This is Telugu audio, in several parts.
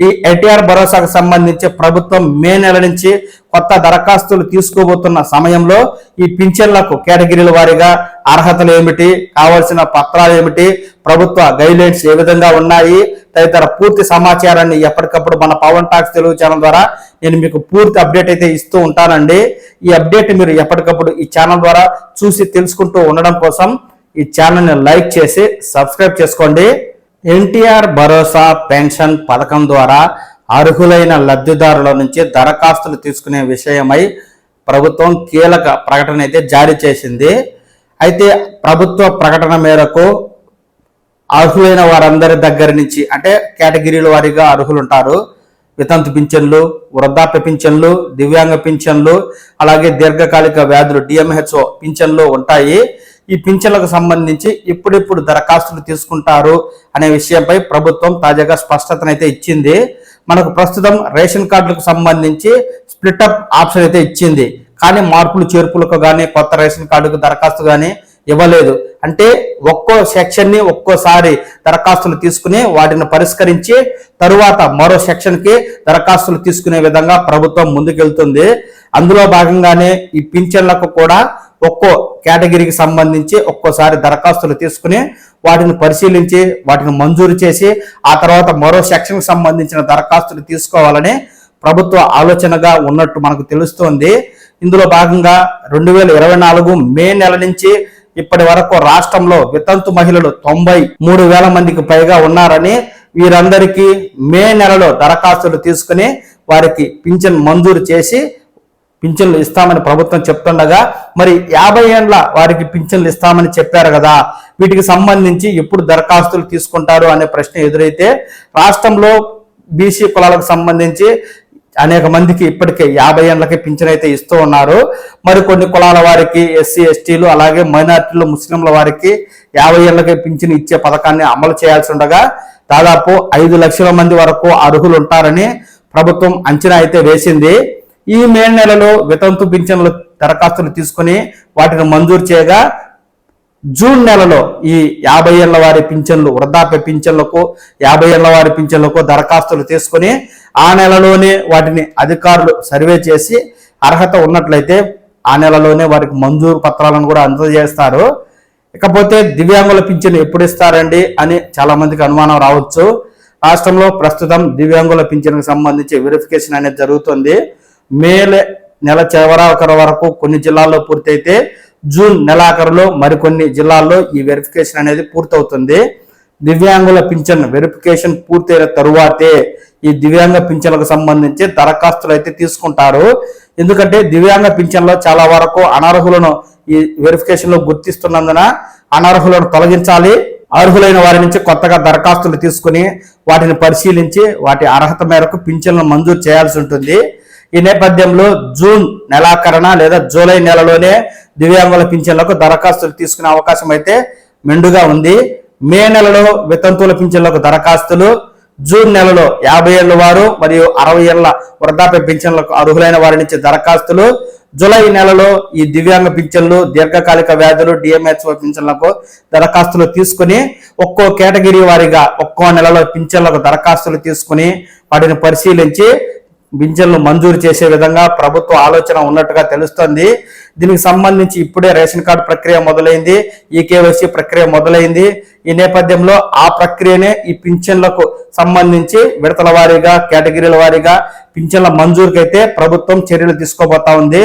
ఈ ఎన్టీఆర్ భరోసాకు సంబంధించి ప్రభుత్వం మే నెల నుంచి కొత్త దరఖాస్తులు తీసుకోబోతున్న సమయంలో ఈ పింఛన్లకు కేటగిరీల వారీగా అర్హతలు ఏమిటి, కావాల్సిన పత్రాలు ఏమిటి, ప్రభుత్వ గైడ్లైన్స్ ఏ విధంగా ఉన్నాయి తదితర పూర్తి సమాచారాన్ని ఎప్పటికప్పుడు మన పవన్ టాక్స్ తెలుగు ఛానల్ ద్వారా నేను మీకు పూర్తి అప్డేట్ అయితే ఇస్తూ ఉంటానండి. ఈ అప్డేట్ మీరు ఎప్పటికప్పుడు ఈ ఛానల్ ద్వారా చూసి తెలుసుకుంటూ ఉండడం కోసం ఈ ఛానల్ని లైక్ చేసి సబ్స్క్రైబ్ చేసుకోండి. ఎన్టీఆర్ భరోసా పెన్షన్ పథకం ద్వారా అర్హులైన లబ్ధిదారుల నుంచి దరఖాస్తులు తీసుకునే విషయమై ప్రభుత్వం కీలక ప్రకటన అయితే జారీ చేసింది. అయితే ప్రభుత్వ ప్రకటన మేరకు అర్హులైన వారందరి దగ్గర నుంచి అంటే కేటగిరీల వారీగా అర్హులు ఉంటారు. వితంతు పింఛన్లు, వృద్ధాప్య పింఛన్లు, దివ్యాంగ పింఛన్లు, అలాగే దీర్ఘకాలిక వ్యాధులు డిఎంహెచ్ఓ పింఛన్లు ఉంటాయి. ఈ పింఛన్లకు సంబంధించి ఇప్పుడిప్పుడు దరఖాస్తులు తీసుకుంటారు అనే విషయంపై ప్రభుత్వం తాజాగా స్పష్టతనైతే ఇచ్చింది. మనకు ప్రస్తుతం రేషన్ కార్డులకు సంబంధించి స్ప్లిటప్ ఆప్షన్ అయితే ఇచ్చింది, కానీ మార్పులు చేర్పులకు కానీ కొత్త రేషన్ కార్డుకు దరఖాస్తు కానీ ఇవ్వలేదు. అంటే ఒక్కో సెక్షన్ని ఒక్కోసారి దరఖాస్తులు తీసుకుని వాటిని పరిష్కరించి తరువాత మరో సెక్షన్కి దరఖాస్తులు తీసుకునే విధంగా ప్రభుత్వం ముందుకెళ్తుంది. అందులో భాగంగానే ఈ పింఛన్లకు కూడా ఒక్కో కేటగిరీకి సంబంధించి ఒక్కోసారి దరఖాస్తులు తీసుకుని వాటిని పరిశీలించి వాటిని మంజూరు చేసి ఆ తర్వాత మరో సెక్షన్కి సంబంధించిన దరఖాస్తులు తీసుకోవాలని ప్రభుత్వ ఆలోచనగా ఉన్నట్టు మనకు తెలుస్తోంది. ఇందులో భాగంగా 2024 మే నెల నుంచి ఇప్పటి వరకు రాష్ట్రంలో వితంతు మహిళలు 93,000 మందికి పైగా ఉన్నారని, వీరందరికీ మే నెలలో దరఖాస్తులు తీసుకుని వారికి పింఛన్ మంజూరు చేసి పింఛన్లు ఇస్తామని ప్రభుత్వం చెప్తుండగా మరి 50 ఏండ్ల వారికి పింఛన్లు ఇస్తామని చెప్పారు కదా, వీటికి సంబంధించి ఎప్పుడు దరఖాస్తులు తీసుకుంటారు అనే ప్రశ్న ఎదురైతే రాష్ట్రంలో బీసీ కులాలకు సంబంధించి అనేక మందికి ఇప్పటికే 50 ఏండ్లకి పింఛన్ అయితే ఇస్తూ ఉన్నారు. మరి కొన్ని కులాల వారికి ఎస్సీ ఎస్టీలు అలాగే మైనార్టీలు ముస్లింల వారికి 50 ఏళ్లకి పింఛన్ ఇచ్చే పథకాన్ని అమలు చేయాల్సి ఉండగా దాదాపు 5 లక్షల మంది వరకు అర్హులు ఉంటారని ప్రభుత్వం అంచనా అయితే వేసింది. ఈ మే నెలలో వితంతు పింఛన్లు దరఖాస్తులు తీసుకుని వాటిని మంజూరు చేయగా జూన్ నెలలో ఈ 50 ఏళ్ల వారి పింఛన్లు, వృద్ధాప్య పింఛన్లకు 50 ఏళ్ల వారి పింఛన్లకు దరఖాస్తులు తీసుకుని ఆ నెలలోనే వాటిని అధికారులు సర్వే చేసి అర్హత ఉన్నట్లయితే ఆ నెలలోనే వారికి మంజూరు పత్రాలను కూడా అందజేస్తారు. ఇకపోతే దివ్యాంగుల పింఛను ఎప్పుడు ఇస్తారండి అని చాలా మందికి అనుమానం రావచ్చు. రాష్ట్రంలో ప్రస్తుతం దివ్యాంగుల పింఛన్కు సంబంధించి వెరిఫికేషన్ అనేది జరుగుతుంది. మే నెల చివరాఖరు వరకు కొన్ని జిల్లాల్లో పూర్తయితే జూన్ నెలాఖరులో మరికొన్ని జిల్లాల్లో ఈ వెరిఫికేషన్ అనేది పూర్తవుతుంది. దివ్యాంగుల పింఛన్ వెరిఫికేషన్ పూర్తయిన తరువాతే ఈ దివ్యాంగ పింఛన్లకు సంబంధించి దరఖాస్తులు అయితే తీసుకుంటారు. ఎందుకంటే దివ్యాంగ పింఛన్లో చాలా వరకు అనర్హులను ఈ వెరిఫికేషన్ లో గుర్తిస్తున్నందున అనర్హులను తొలగించాలి. అర్హులైన వారి నుంచి కొత్తగా దరఖాస్తులు తీసుకుని వాటిని పరిశీలించి వాటి అర్హత మేరకు పింఛన్లను మంజూరు చేయాల్సి ఉంటుంది. ఈ నేపథ్యంలో జూన్ నెలాఖరున లేదా జూలై నెలలోనే దివ్యాంగుల పింఛన్లకు దరఖాస్తులు తీసుకునే అవకాశం అయితే మెండుగా ఉంది. మే నెలలో వితంతువుల పింఛన్లకు దరఖాస్తులు, జూన్ నెలలో 50 ఏళ్ల వారు మరియు 60 ఏళ్ల వృద్ధాప్య పింఛన్లకు అర్హులైన వారి నుంచి దరఖాస్తులు, జూలై నెలలో ఈ దివ్యాంగ పింఛన్లు, దీర్ఘకాలిక వ్యాధులు డిఎంహెచ్ఓ పింఛన్లకు దరఖాస్తులు తీసుకుని ఒక్కో కేటగిరీ వారీగా ఒక్కో నెలలో పింఛన్లకు దరఖాస్తులు తీసుకుని వాటిని పరిశీలించి పింఛన్లు మంజూరు చేసే విధంగా ప్రభుత్వ ఆలోచన ఉన్నట్టుగా తెలుస్తోంది. దీనికి సంబంధించి ఇప్పుడే రేషన్ కార్డు ప్రక్రియ మొదలైంది, ఈకేవైసీ ప్రక్రియ మొదలైంది. ఈ నేపథ్యంలో ఆ ప్రక్రియనే ఈ పింఛన్లకు సంబంధించి విడతల వారీగా కేటగిరీల వారీగా పింఛన్ల మంజూరుకి అయితే ప్రభుత్వం చర్యలు తీసుకోబోతా ఉంది.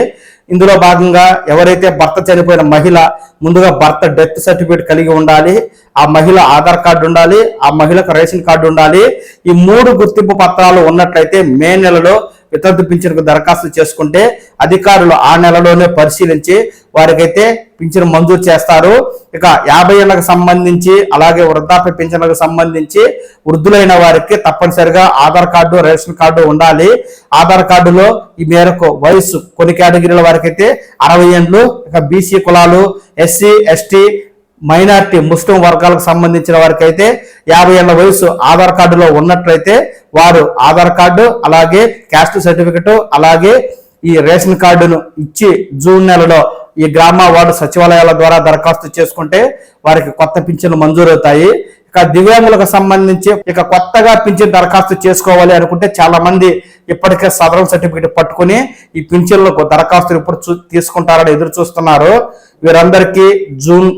ఇందులో భాగంగా ఎవరైతే భర్త చనిపోయిన మహిళ ముందుగా భర్త డెత్ సర్టిఫికేట్ కలిగి ఉండాలి, ఆ మహిళ ఆధార్ కార్డు ఉండాలి, ఆ మహిళకు రేషన్ కార్డు ఉండాలి. ఈ 3 గుర్తింపు పత్రాలు ఉన్నట్లయితే మే నెలలో వితంతు పింఛన్కు దరఖాస్తు చేసుకుంటే అధికారులు ఆ నెలలోనే పరిశీలించి వారికైతే పింఛను మంజూరు చేస్తారు. ఇక 50 ఏళ్లకు సంబంధించి అలాగే వృద్ధాప్య పింఛన్లకు సంబంధించి వృద్ధులైన వారికి తప్పనిసరిగా ఆధార్ కార్డు రేషన్ కార్డు ఉండాలి. ఆధార్ కార్డులో ఈ మేరకు వయసు కొన్ని కేటగిరీల వారికైతే 60 ఏళ్ళు, ఇక బీసీ కులాలు, ఎస్సీ ఎస్టీ మైనారిటీ ముస్లిం వర్గాలకు సంబంధించిన వారికి అయితే 50 ఏళ్ల వయసు ఆధార్ కార్డులో ఉన్నట్లయితే వారు ఆధార్ కార్డు అలాగే క్యాస్ట్ సర్టిఫికెట్ అలాగే ఈ రేషన్ కార్డును ఇచ్చి జూన్ నెలలో ఈ గ్రామ వార్డు సచివాలయాల ద్వారా దరఖాస్తు చేసుకుంటే వారికి కొత్త పింఛన్లు మంజూరవుతాయి. ఇక దివ్యాంగులకు సంబంధించి ఇక కొత్తగా పింఛన్ దరఖాస్తు చేసుకోవాలి అనుకుంటే చాలా మంది ఇప్పటికే సదరన్ సర్టిఫికేట్ పట్టుకుని ఈ పింఛన్లకు దరఖాస్తులు ఇప్పుడు తీసుకుంటారని ఎదురు చూస్తున్నారు. వీరందరికీ జూన్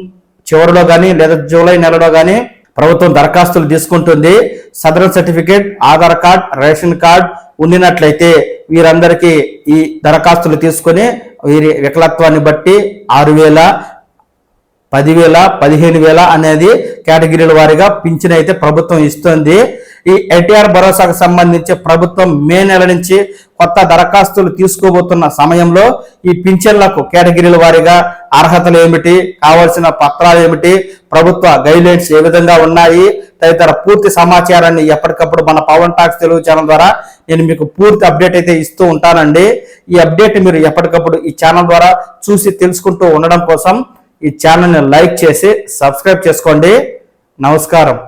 చివరిలో కానీ లేదా జూలై నెలలో కానీ ప్రభుత్వం దరఖాస్తులు తీసుకుంటుంది. సదరన్ certificate, Aadhaar card, ration card ఉండినట్లయితే వీరందరికీ ఈ దరఖాస్తులు తీసుకొని వీరి వికలత్వాన్ని బట్టి 6,000, 10,000, 15,000 అనేది కేటగిరీల వారీగా పింఛన్ అయితే ప్రభుత్వం ఇస్తుంది. ఈ ఎన్టీఆర్ భరోసాకు సంబంధించి ప్రభుత్వం మే నెల నుంచి కొత్త దరఖాస్తులు తీసుకోబోతున్న సమయంలో ఈ పింఛన్లకు కేటగిరీల వారీగా అర్హతలు ఏమిటి, కావాల్సిన పత్రాలు ఏమిటి, ప్రభుత్వ గైడ్లైన్స్ ఏ విధంగా ఉన్నాయి తదితర పూర్తి సమాచారాన్ని ఎప్పటికప్పుడు మన పవన్ టాక్స్ తెలుగు ఛానల్ ద్వారా నేను మీకు పూర్తి అప్డేట్ అయితే ఇస్తూ ఉంటానండి. ఈ అప్డేట్ మీరు ఎప్పటికప్పుడు ఈ ఛానల్ ద్వారా చూసి తెలుసుకుంటూ ఉండడం కోసం ఈ ఛానల్ని లైక్ చేసి సబ్స్క్రైబ్ చేసుకోండి. నమస్కారం.